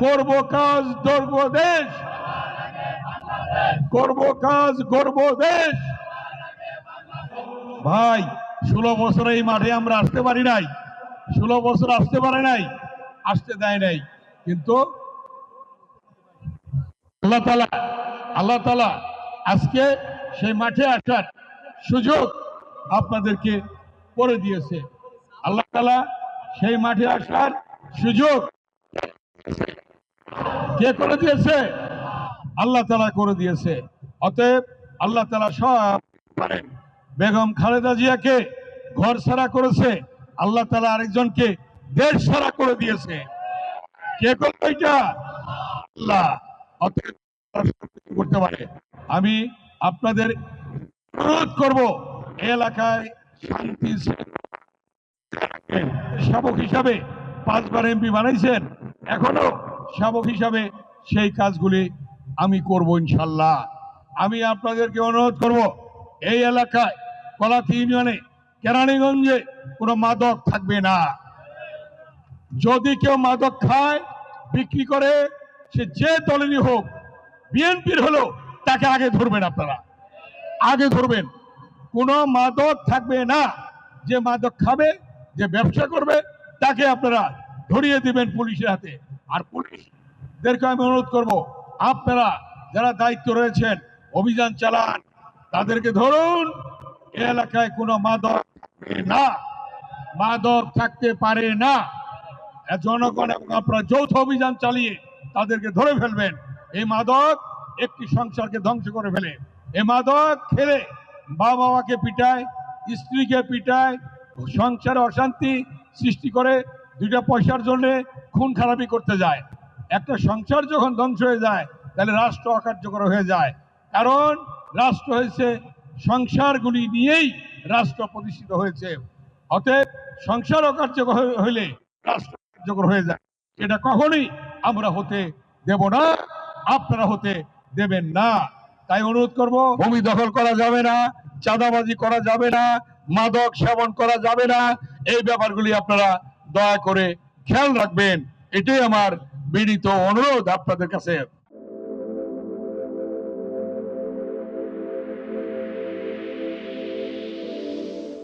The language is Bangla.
করব কাজ গর্ব দেশ, করব কাজ গর্ব দেশ। ভাই 16 বছর এই মাঠে আমরা আসতে পারি নাই, 16 বছর আসতে পারে নাই, আসতে দেয় নাই, কিন্তু আল্লাহ তাআলা আজকে সেই মাঠে আসার সুযোগ আপনাদেরকে করে দিয়েছে। আল্লাহ তাআলা সেই মাঠে আসার সুযোগ কে করে দিয়েছে? আল্লাহ তাআলা করে দিয়েছে। অতএব আল্লাহ তাআলা সব পারেন। বেগম খালেদা জিয়াকে ঘর ছাড়া করেছে, আল্লাহ তাআলা আরেকজনকে দেশ ছাড়া করে দিয়েছে। কে করবে এটা? আল্লাহ। অতএব করতে পারে। আমি আপনাদের অনুরোধ করব, এলাকায় শান্তি শাবক হিসাবে 5 বার এমপি বানাইছেন, এখনো শাবক হিসাবে সেই কাজগুলি আমি করব ইনশাল্লাহ। আমি আপনাদেরকে অনুরোধ করব, এই এলাকায় কলাতি ইউনিয়নে কেরানীগঞ্জে কোনো মাদক থাকবে না। যদি কেউ মাদক খায়, বিক্রি করে, সে যে দলেরই হোক, বিএনপির হলেও তাকে আগে ধরবেন, আপনারা আগে ধরবেন। কোনো মাদক থাকবে না। যে মাদক খাবে, যে ব্যবসা করবে, তাকে আপনারা ধরিয়ে দিবেন পুলিশের হাতে। আর পুলিশদেরকে আমি অনুরোধ করব, আপনারা যারা দায়িত্ব রয়েছেন অভিযান চালান, তাদেরকে ধরুন। এলাকায় কোনো মাদক থাকবে না, মাদক থাকতে পারে না। জনগণ এবং আপনারা যৌথ অভিযান চালিয়ে তাদেরকে ধরে ফেলবেন। এই মাদক একটি সংসারকে ধ্বংস করে ফেলে। এই মাদক খেলে বাবা মাকে পিটায়, স্ত্রীকে পিটায়, সংসারে অশান্তি সৃষ্টি করে, 2টা পয়সার জন্য খুন খারাপি করতে যায়। একটা সংসার যখন ধ্বংস হয়ে যায়, তাহলে রাষ্ট্র অকার্যকর হয়ে যায়। কারণ রাষ্ট্র হয়েছে সংসারগুলি নিয়েই রাষ্ট্র প্রতিষ্ঠিত হয়েছে। অতএব সংসার অকার্যকর হইলে রাষ্ট্র কার্যকর হয়ে যায়। এটা কখনোই আমরা হতে দেব না, আপনারা হতে দেবেন না। তাই অনুরোধ করব, ভূমি দখল করা যাবে না, চাঁদাবাজি করা যাবে না, মাদক সেবন করা যাবে না। এই ব্যাপারগুলি আপনারা দয়া করে খেয়াল রাখবেন। এটাই আমার বিনীত অনুরোধ আপনাদের কাছে।